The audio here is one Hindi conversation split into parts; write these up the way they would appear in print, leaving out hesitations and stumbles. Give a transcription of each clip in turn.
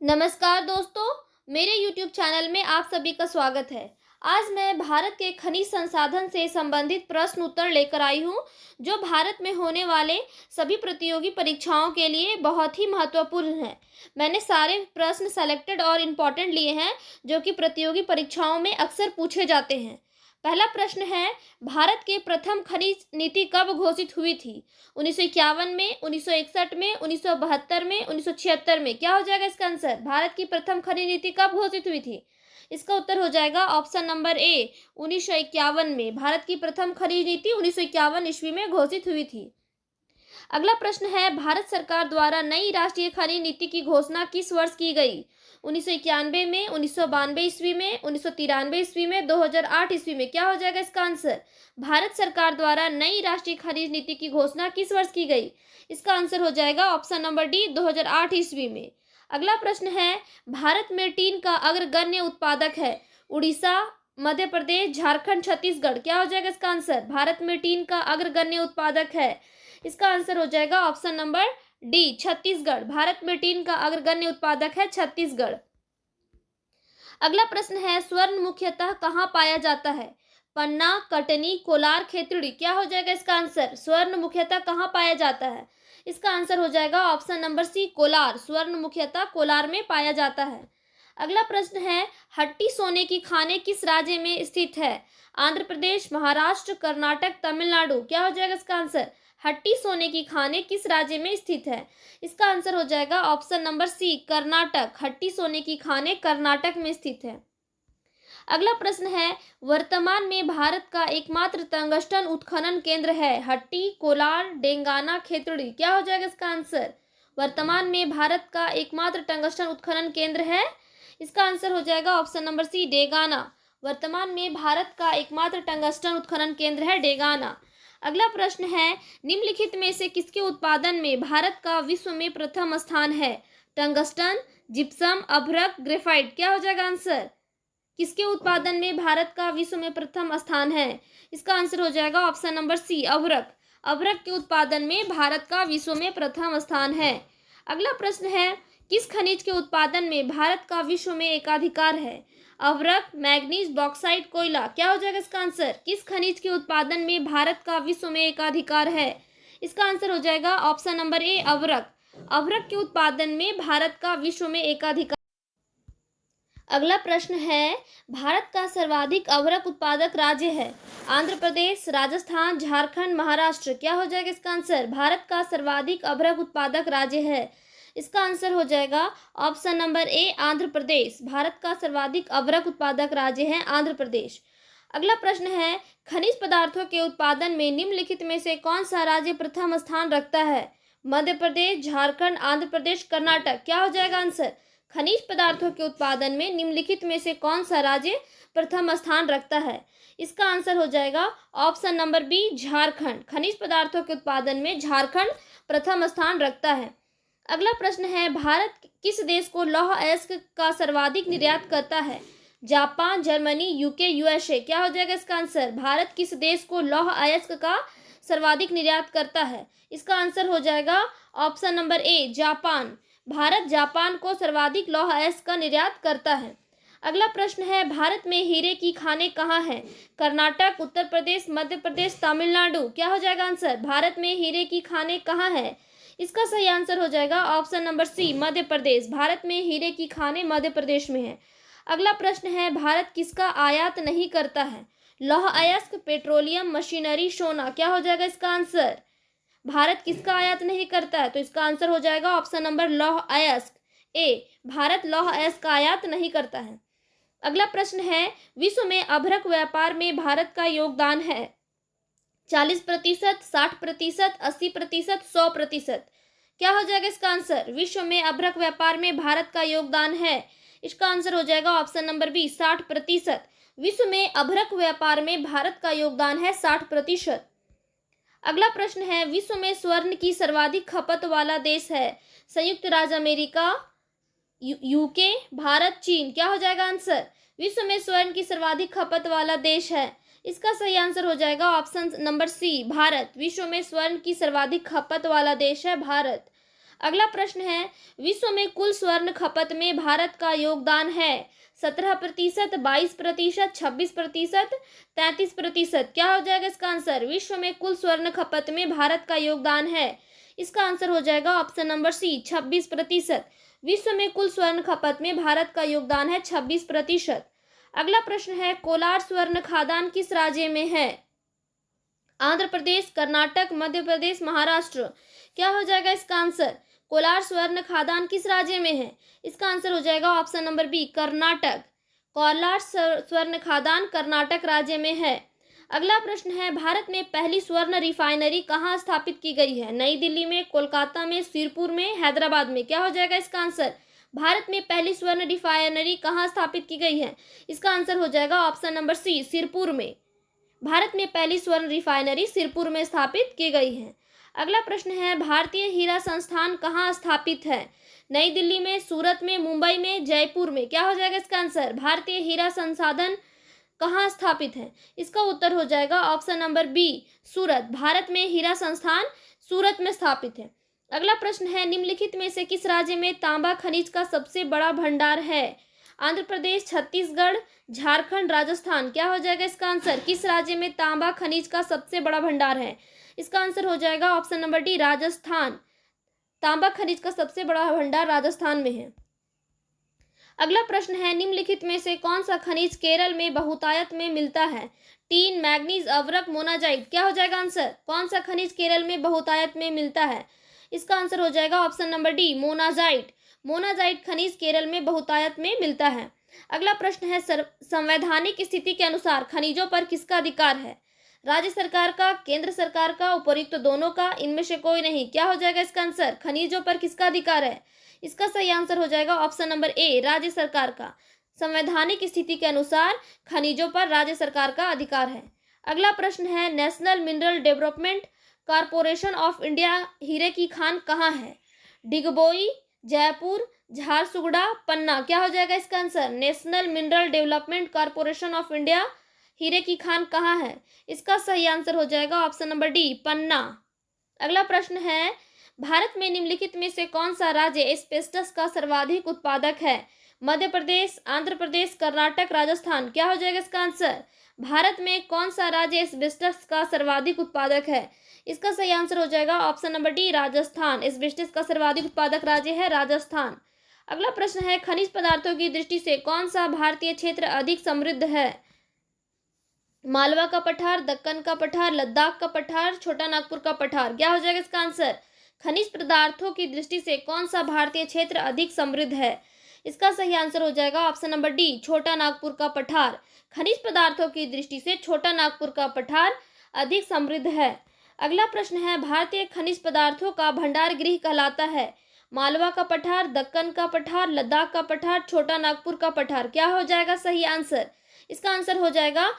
नमस्कार दोस्तों, मेरे YouTube चैनल में आप सभी का स्वागत है। आज मैं भारत के खनिज संसाधन से संबंधित प्रश्न उत्तर लेकर आई हूँ, जो भारत में होने वाले सभी प्रतियोगी परीक्षाओं के लिए बहुत ही महत्वपूर्ण है। मैंने सारे प्रश्न सेलेक्टेड और इम्पोर्टेंट लिए हैं, जो कि प्रतियोगी परीक्षाओं में अक्सर पूछे जाते हैं। पहला प्रश्न है, भारत के प्रथम खनिज नीति कब घोषित हुई थी? 1951 में, 1961 में, 1972 में, 1976 में? क्या हो जाएगा इसका आंसर? भारत की प्रथम खनिज नीति कब घोषित हुई थी? इसका उत्तर हो जाएगा ऑप्शन नंबर ए, 1951 में। भारत की प्रथम खनिज नीति 1951 ईस्वी में घोषित हुई थी। अगला प्रश्न है, भारत सरकार द्वारा नई राष्ट्रीय खनिज नीति की घोषणा किस वर्ष की गई? 1991 में, 1992 ईस्वी में, 1993 ईस्वी में, 2008 ईस्वी में? क्या हो जाएगा इसका आंसर? भारत सरकार द्वारा नई राष्ट्रीय खनिज नीति की घोषणा किस वर्ष की गई? इसका आंसर हो जाएगा ऑप्शन नंबर डी, 2008 ईस्वी में। अगला प्रश्न है, भारत में टीन का अग्रगण्य उत्पादक है? उड़ीसा, मध्य प्रदेश, झारखंड, छत्तीसगढ़? क्या हो जाएगा इसका आंसर? भारत में टीन का अग्रगण्य उत्पादक है, इसका आंसर हो जाएगा option number D, Chhattisgarh. Bharat में टीन का अग्रगण्य उत्पादक है छत्तीसगढ़। अगला प्रश्न है, स्वर्ण मुख्यतः कहाँ पाया जाता है? पन्ना, कटनी, कोलार, खेतड़ी? क्या हो जाएगा इसका आंसर? स्वर्ण मुख्यतः कहाँ पाया जाता है? इसका आंसर हो जाएगा ऑप्शन नंबर सी, कोलार। स्वर्ण मुख्यतः कोलार में पाया जाता है। अगला प्रश्न है, हट्टी सोने की खानें किस राज्य में स्थित है? आंध्र प्रदेश, महाराष्ट्र, कर्नाटक, तमिलनाडु? क्या हो जाएगा इसका आंसर? हट्टी सोने की खानें किस राज्य में स्थित है? इसका आंसर हो जाएगा ऑप्शन नंबर सी, कर्नाटक। हट्टी सोने की खानें कर्नाटक में स्थित है। अगला प्रश्न है, वर्तमान में भारत का एकमात्र टंगस्टन उत्खनन केंद्र है? हट्टी, कोलार, डेंगाना, खेतड़ी? क्या हो जाएगा इसका आंसर? वर्तमान में भारत का एकमात्र टंगस्टन उत्खनन केंद्र है, इसका आंसर हो जाएगा ऑप्शन नंबर सी, डेगाना। वर्तमान में भारत का एकमात्र टंगस्टन उत्खनन केंद्र है डेगाना। अगला प्रश्न है, निम्नलिखित में से किसके उत्पादन में भारत का विश्व में प्रथम स्थान है? टंगस्टन, जिप्सम, अभ्रक, ग्रेफाइट? क्या हो जाएगा आंसर? किसके उत्पादन में भारत का विश्व में प्रथम स्थान है? इसका आंसर हो जाएगा ऑप्शन नंबर सी, अभ्रक। अभ्रक के उत्पादन में भारत का विश्व में प्रथम स्थान है। अगला प्रश्न है, किस खनिज के उत्पादन में भारत का विश्व में एकाधिकार है? अभ्रक, मैग्नीज, बॉक्साइट, कोयला? क्या हो जाएगा इसका आंसर? किस खनिज के उत्पादन में भारत का विश्व में एकाधिकार है? इसका आंसर हो जाएगा ऑप्शन नंबर ए, अभ्रक। अभ्रक के उत्पादन में भारत का विश्व में एकाधिकार। अगला प्रश्न है, भारत का सर्वाधिक अभ्रक उत्पादक राज्य है? आंध्र प्रदेश, राजस्थान, झारखंड, महाराष्ट्र? क्या हो जाएगा इसका आंसर? भारत का सर्वाधिक अभ्रक उत्पादक राज्य है, इसका आंसर हो जाएगा ऑप्शन नंबर ए, आंध्र प्रदेश। भारत का सर्वाधिक अभ्रक उत्पादक राज्य है आंध्र प्रदेश। अगला प्रश्न है, खनिज पदार्थों के उत्पादन में निम्नलिखित में से कौन सा राज्य प्रथम स्थान रखता है? मध्य प्रदेश, झारखंड, आंध्र प्रदेश, कर्नाटक? क्या हो जाएगा आंसर? खनिज पदार्थों के उत्पादन में निम्नलिखित में से कौन सा राज्य प्रथम स्थान रखता है? इसका आंसर हो जाएगा ऑप्शन नंबर बी, झारखंड। खनिज पदार्थों के उत्पादन में झारखंड प्रथम स्थान रखता है। अगला प्रश्न है, भारत किस देश को लौह अयस्क का सर्वाधिक निर्यात करता है? Japan, Germany, UK, USA? क्या हो जाएगा इसका आंसर? भारत किस देश को लौह अयस्क का सर्वाधिक निर्यात करता है? इसका आंसर हो जाएगा ऑप्शन नंबर ए, जापान। भारत जापान को सर्वाधिक लौह अयस्क का निर्यात करता है। अगला प्रश्न है, भारत में हीरे की खानें कहाँ हैं? कर्नाटक, उत्तर प्रदेश, मध्य प्रदेश, तमिलनाडु? क्या हो जाएगा आंसर? भारत में हीरे की खानें कहाँ हैं? इसका सही आंसर हो जाएगा ऑप्शन नंबर सी, मध्य प्रदेश। भारत में हीरे की खानें मध्य प्रदेश में है। अगला प्रश्न है, भारत किसका आयात नहीं करता है? लौह अयस्क, पेट्रोलियम, मशीनरी, सोना? क्या हो जाएगा इसका आंसर? भारत किसका आयात नहीं करता है? तो इसका आंसर हो जाएगा ऑप्शन नंबर लौह अयस्क ए, भारत लौह अयस्क का आयात नहीं करता है। अगला प्रश्न है, विश्व में अभ्रक व्यापार में भारत का योगदान है? 40%, 60%, 80%, 100%? क्या हो जाएगा इसका आंसर? विश्व में अभ्रक व्यापार में भारत का योगदान है, इसका आंसर हो जाएगा ऑप्शन नंबर बी, 60%। विश्व में अभ्रक व्यापार में भारत का योगदान है 60%। अगला प्रश्न है, विश्व में स्वर्ण की सर्वाधिक खपत वाला देश है? संयुक्त राज्य अमेरिका, यूके, भारत, चीन? क्या हो जाएगा आंसर? विश्व में स्वर्ण की सर्वाधिक खपत वाला देश है, इसका सही आंसर हो जाएगा ऑप्शन नंबर सी, भारत। विश्व में स्वर्ण की सर्वाधिक खपत वाला देश है भारत। अगला प्रश्न है, विश्व में कुल स्वर्ण खपत में भारत का योगदान है 17%, 22%, 26%, 33%। क्या हो जाएगा इसका आंसर? विश्व में कुल स्वर्ण खपत में भारत का योगदान है, इसका आंसर हो जाएगा ऑप्शन नंबर सी 26%। विश्व में कुल स्वर्ण खपत में भारत का योगदान है 26%। अगला प्रश्न है, कोलार स्वर्ण खादान किस राज्य में है? आंध्र प्रदेश, कर्नाटक, मध्य प्रदेश, महाराष्ट्र। क्या हो जाएगा इसका आंसर? कोलार स्वर्ण खादान किस राज्य में है? इसका आंसर हो जाएगा option number B Karnataka. Kolar स्वर्ण खादान कर्नाटक राज्य में है। अगला प्रश्न है, भारत में पहली स्वर्ण रिफाइनरी कहाँ स्थापित की गई है? नई दिल्ली में, कोलकाता में, सिरपुर में, हैदराबाद में। क्या हो जाएगा इसका आंसर? भारत में पहली स्वर्ण रिफाइनरी कहाँ स्थापित की गई है? इसका आंसर हो जाएगा ऑप्शन नंबर सी सिरपुर में। भारत में पहली स्वर्ण रिफाइनरी सिरपुर में स्थापित की गई है। अगला प्रश्न है, भारतीय हीरा संस्थान कहाँ स्थापित है? नई दिल्ली में, सूरत में, मुंबई में, जयपुर में। क्या हो जाएगा इसका आंसर? भारतीय हीरा संसाधन कहाँ स्थापित है? इसका उत्तर हो जाएगा ऑप्शन नंबर बी सूरत। भारत में हीरा संस्थान सूरत में स्थापित है। अगला प्रश्न है, निम्नलिखित में से किस राज्य में तांबा खनिज का सबसे बड़ा भंडार है? आंध्र प्रदेश, छत्तीसगढ़, झारखंड, राजस्थान। क्या हो जाएगा इसका आंसर? किस राज्य में तांबा खनिज का सबसे बड़ा भंडार है? इसका आंसर हो जाएगा ऑप्शन नंबर डी राजस्थान। तांबा खनिज का सबसे बड़ा भंडार राजस्थान में है। अगला प्रश्न है, निम्नलिखित में से कौन सा खनिज केरल में बहुतायत में मिलता है? टीन, मैग्नीज, अवरक, मोनाजाइट। क्या हो जाएगा आंसर? कौन सा खनिज केरल में बहुतायत में मिलता है? इसका आंसर हो जाएगा option number D monazite. Monazite खनिज केरल में बहुतायत में मिलता है। अगला प्रश्न है, संवैधानिक स्थिति के अनुसार खनिजों पर किसका अधिकार है? राज्य सरकार का, केंद्र सरकार का, उपयुक्त दोनों का, इनमें से कोई नहीं। क्या हो जाएगा इसका आंसर? खनिजों पर किसका अधिकार है? इसका सही आंसर हो जाएगा ऑप्शन नंबर ए राज्य सरकार का। संवैधानिक स्थिति के अनुसार खनिजों पर राज्य सरकार का अधिकार है। अगला प्रश्न है, national mineral development corporation of India हीरे की खान कहाँ है? डिगबोई, जयपुर, झारसुगुड़ा, पन्ना। क्या हो जाएगा इसका answer? National mineral development corporation of India हीरे की खान कहाँ है? इसका सही आंसर हो जाएगा ऑप्शन नंबर डी पन्ना। अगला प्रश्न है, भारत में निम्नलिखित में से कौन सा राज्य एस्बेस्टस का सर्वाधिक उत्पादक है? मध्य प्रदेश, आंध्र प्रदेश, कर्नाटक, राजस्थान। क्या हो जाएगा इसका आंसर? भारत में कौन सा राज्य एस्बेस्टस का सर्वाधिक उत्पादक है? इसका सही आंसर हो जाएगा option number D Rajasthan. Asbestos का सर्वाधिक उत्पादक राज्य है राजस्थान। अगला प्रश्न है, खनिज पदार्थों की दृष्टि से कौन सा भारतीय क्षेत्र अधिक समृद्ध है? मालवा का पठार, दक्कन का पठार, लद्दाख का पठार, छोटा नागपुर का पठार। क्या हो जाएगा इसका आंसर? खनिज पदार्थों की दृष्टि से कौन सा भारतीय क्षेत्र अधिक समृद्ध है? इसका सही आंसर हो जाएगा ऑप्शन नंबर डी छोटा नागपुर का पठार। खनिज पदार्थों की दृष्टि से छोटा नागपुर का पठार अधिक समृद्ध है। अगला प्रश्न है, भारतीय खनिज पदार्थों का भंडार गृह कहलाता है? मालवा का पठार, दक्कन का पठार, लद्दाख का पठार, छोटा नागपुर का पठार। क्या हो जाएगा सही आंसर? इसका आंसर हो जाएगा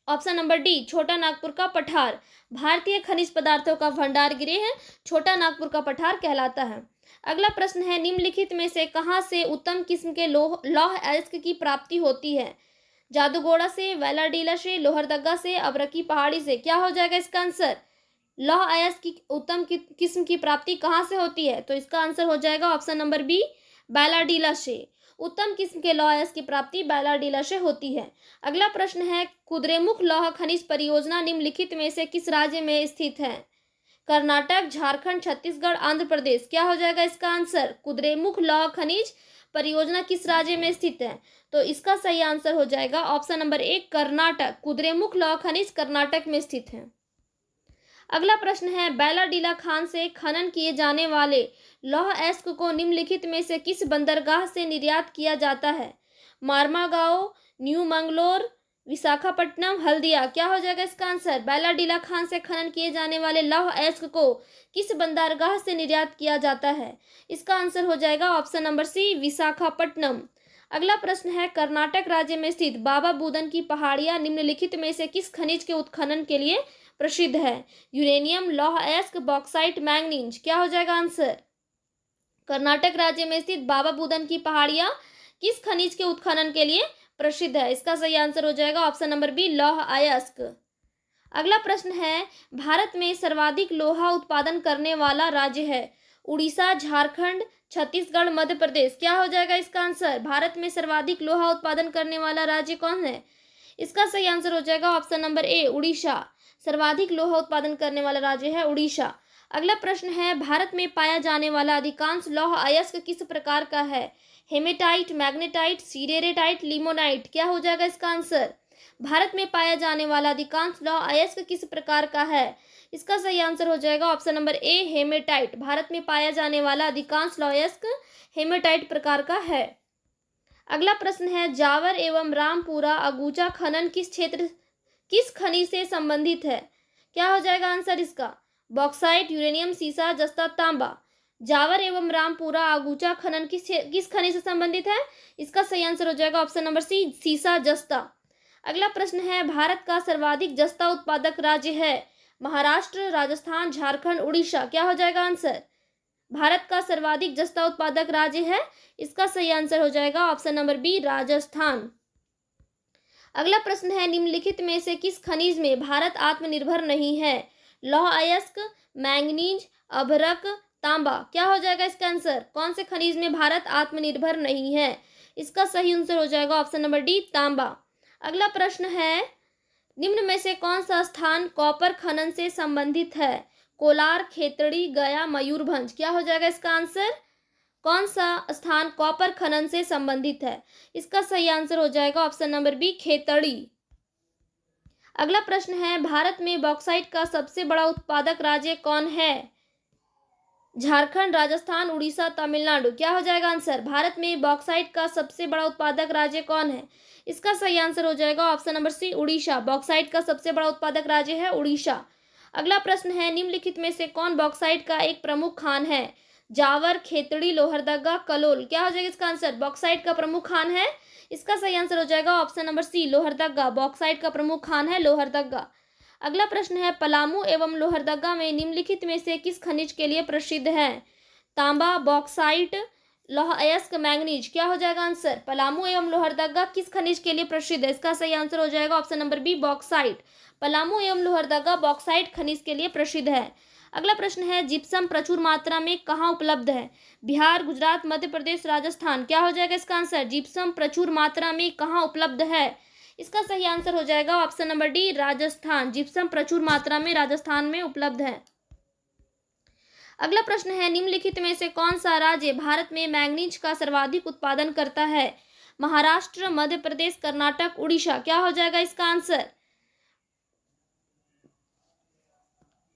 ऑप्शन नंबर डी छोटा नागपुर का पठार। भारतीय खनिज पदार्थों का भंडार गृह छोटा नागपुर का पठार कहलाता है। अगला प्रश्न है, निम्नलिखित में से कहाँ से उत्तम किस्म के लौह अयस्क की प्राप्ति होती है? जादूगोड़ा से, वेलाडीला से, लोहरदगा से, अबरकी पहाड़ी से। क्या हो जाएगा इसका आंसर? लौह अयस्क की उत्तम किस्म की प्राप्ति कहाँ से होती है? तो इसका आंसर हो जाएगा ऑप्शन नंबर बी बैलाडीला से। उत्तम किस्म के लौह अयस्क की प्राप्ति बैलाडीला से होती है। अगला प्रश्न है, कुद्रेमुख लौह खनिज परियोजना निम्नलिखित में से किस राज्य में स्थित है? कर्नाटक, झारखंड, छत्तीसगढ़, आंध्र प्रदेश। क्या हो जाएगा इसका आंसर? कुद्रेमुख लौह खनिज परियोजना किस राज्य में स्थित है? तो इसका सही आंसर हो जाएगा ऑप्शन नंबर ए कर्नाटक। कुद्रेमुख लौह खनिज कर्नाटक में स्थित है। अगला प्रश्न है, बैलाडीला खान से खनन किए जाने वाले लौह अयस्क को निम्नलिखित में से किस बंदरगाह से निर्यात किया जाता है? मारमागाओ, न्यू मंगलोर, विशाखापट्टनम, हल्दिया। क्या हो जाएगा इसका आंसर? बैलाडीला खान से खनन किए जाने वाले लौह अयस्क को किस बंदरगाह से निर्यात किया जाता है? इसका आंसर हो जाएगा ऑप्शन नंबर सी विशाखापट्टनम। अगला प्रश्न है, कर्नाटक राज्य में स्थित बाबा बुदन की पहाड़ियां निम्नलिखित में से किस खनिज के उत्खनन के लिए प्रसिद्ध है? यूरेनियम, लौह अयस्क, बॉक्साइट, मैंगनीज। क्या हो जाएगा आंसर? कर्नाटक राज्य में स्थित बाबा बुदन की पहाड़ियां किस खनिज के उत्खनन के लिए प्रसिद्ध है? इसका सही आंसर हो जाएगा ऑप्शन नंबर बी लौह अयस्क। अगला प्रश्न है, भारत में सर्वाधिक लोहा उत्पादन करने वाला राज्य है? उड़ीसा, झारखंड, छत्तीसगढ़, मध्य प्रदेश। क्या हो जाएगा इसका आंसर? भारत में सर्वाधिक लोहा उत्पादन करने वाला राज्य कौन है? इसका सही आंसर हो जाएगा ऑप्शन नंबर ए, उड़ीसा। सर्वाधिक लोहा उत्पादन करने वाला राज्य है उड़ीसा। अगला प्रश्न है, भारत में पाया जाने वाला अधिकांश लौह अयस्क किस प्रकार का है? Hematite, magnetite, siderite, limonite. क्या हो जाएगा इसका आंसर? भारत में पाया जाने वाला अधिकांश लौह अयस्क किस प्रकार का है? इसका सही आंसर हो जाएगा option number A, haematite. Bharat में पाया जाने वाला अधिकांश लौह अयस्क हेमेटाइट प्रकार का है। अगला प्रश्न है, जावर एवं रामपुरा अगुचा खनन किस खनिज से संबंधित है? क्या हो जाएगा आंसर इसका? बॉक्साइट, यूरेनियम, सीसा, जस्ता, तांबा। जावर एवं रामपुरा अगुचा खनन किस खनिज से संबंधित है? इसका सही आंसर हो जाएगा ऑप्शन नंबर सी, सीसा, जस्ता। अगला प्रश्न है, भारत का सर्वाधिक जस्ता उत्पादक राज्य है? महाराष्ट्र, राजस्थान, झारखंड, उड़ीसा। क्या हो जाएगा आंसर? भारत का सर्वाधिक जस्ता उत्पादक राज्य है, इसका सही आंसर हो जाएगा ऑप्शन नंबर बी, राजस्थान। अगला प्रश्न है, निम्नलिखित में से किस खनिज में भारत आत्मनिर्भर नहीं है? लौह अयस्क, मैंगनीज, अभ्रक, तांबा। क्या हो जाएगा इसका आंसर? कौन से खनिज में भारत आत्मनिर्भर नहीं है? इसका सही आंसर हो जाएगा ऑप्शन नंबर डी, तांबा। अगला प्रश्न है, निम्न में से कौन सा स्थान कॉपर खनन से संबंधित है? कोलार, खेतड़ी, गया, मयूरभंज। क्या हो जाएगा इसका आंसर? कौन सा स्थान कॉपर खनन से संबंधित है? इसका सही आंसर हो जाएगा ऑप्शन नंबर बी, खेतड़ी। अगला प्रश्न है, भारत में बॉक्साइट का सबसे बड़ा उत्पादक राज्य कौन है? झारखंड, राजस्थान, उड़ीसा, तमिलनाडु। क्या हो जाएगा आंसर? भारत में बॉक्साइट का सबसे बड़ा उत्पादक राज्य कौन है? इसका सही आंसर हो जाएगा option number C, Orissa. Bauxite का सबसे बड़ा उत्पादक राज्य है उड़ीसा। अगला प्रश्न है, निम्नलिखित में से कौन बॉक्साइट का एक प्रमुख खान है? जावर, खेतड़ी, लोहरदगा, कलोल। क्या हो जाएगा इसका आंसर? बॉक्साइट का प्रमुख खान है, इसका सही आंसर हो जाएगा option number C, Lohardaga. Bauxite का प्रमुख खान है लोहरदगा। अगला प्रश्न है, पलामू एवं लोहरदगा में निम्नलिखित में से किस खनिज के लिए प्रसिद्ध है? तांबा, बॉक्साइट, लौह अयस्क, मैंगनीज। क्या हो जाएगा आंसर? पलामू एवं लोहरदगा किस खनिज के लिए प्रसिद्ध है? इसका सही आंसर हो जाएगा option number B, bauxite. Palamu एवं लोहरदगा बॉक्साइट खनिज के लिए प्रसिद्ध है। अगला प्रश्न है, जिप्सम प्रचुर मात्रा में कहाँ उपलब्ध है? बिहार, गुजरात, मध्य प्रदेश, राजस्थान। क्या हो जाएगा इसका आंसर? जिप्सम प्रचुर मात्रा में कहाँ उपलब्ध है? इसका सही आंसर हो जाएगा option number D, Rajasthan. Gypsum प्रचुर मात्रा में राजस्थान में उपलब्ध है। अगला प्रश्न है, निम्नलिखित में से कौन सा राज्य भारत में मैंगनीज का सर्वाधिक उत्पादन करता है? महाराष्ट्र, मध्य प्रदेश, कर्नाटक, उड़ीसा। क्या हो जाएगा इसका आंसर?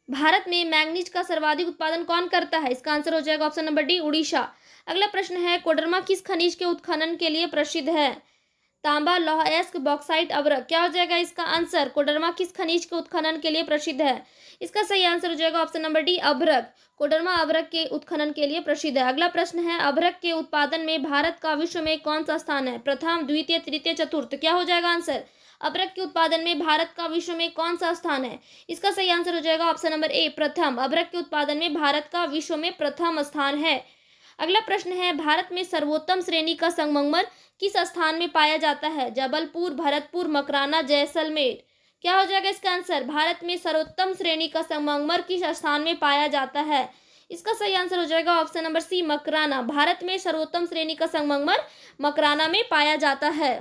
भारत में मैंगनीज का सर्वाधिक उत्पादन कौन करता है? इसका आंसर हो जाएगा ऑप्शन नंबर डी, उड़ीसा। अगला प्रश्न है, कोडरमा किस खनिज के उत्खनन के लिए प्रसिद्ध है? तांबा, लौह अयस्क, बॉक्साइट, अभ्रक। क्या हो जाएगा इसका आंसर? कोडरमा किस खनिज के उत्खनन के लिए प्रसिद्ध है? इसका सही आंसर हो जाएगा ऑप्शन नंबर डी, अभ्रक। कोडरमा अभ्रक के उत्खनन के लिए प्रसिद्ध है। अगला प्रश्न है, अभ्रक के उत्पादन में भारत का विश्व में कौन सा स्थान है? प्रथम, द्वितीय, तृतीय, चतुर्थ। क्या हो जाएगा आंसर? अभ्रक के उत्पादन में भारत का विश्व में कौन सा स्थान है? इसका सही आंसर हो जाएगा ऑप्शन नंबर ए, प्रथम। अभ्रक के उत्पादन में भारत का विश्व में प्रथम स्थान है। अगला प्रश्न है, भारत में सर्वोत्तम श्रेणी का संगमरमर किस स्थान में पाया जाता है? जबलपुर, भरतपुर, मकराना, जैसलमेर। क्या हो जाएगा इसका आंसर? भारत में सर्वोत्तम श्रेणी का संगमरमर किस स्थान में पाया जाता है? इसका सही आंसर हो जाएगा option number C, Makrana. Bharat में सर्वोत्तम श्रेणी का संगमरमर मकराना में पाया जाता है।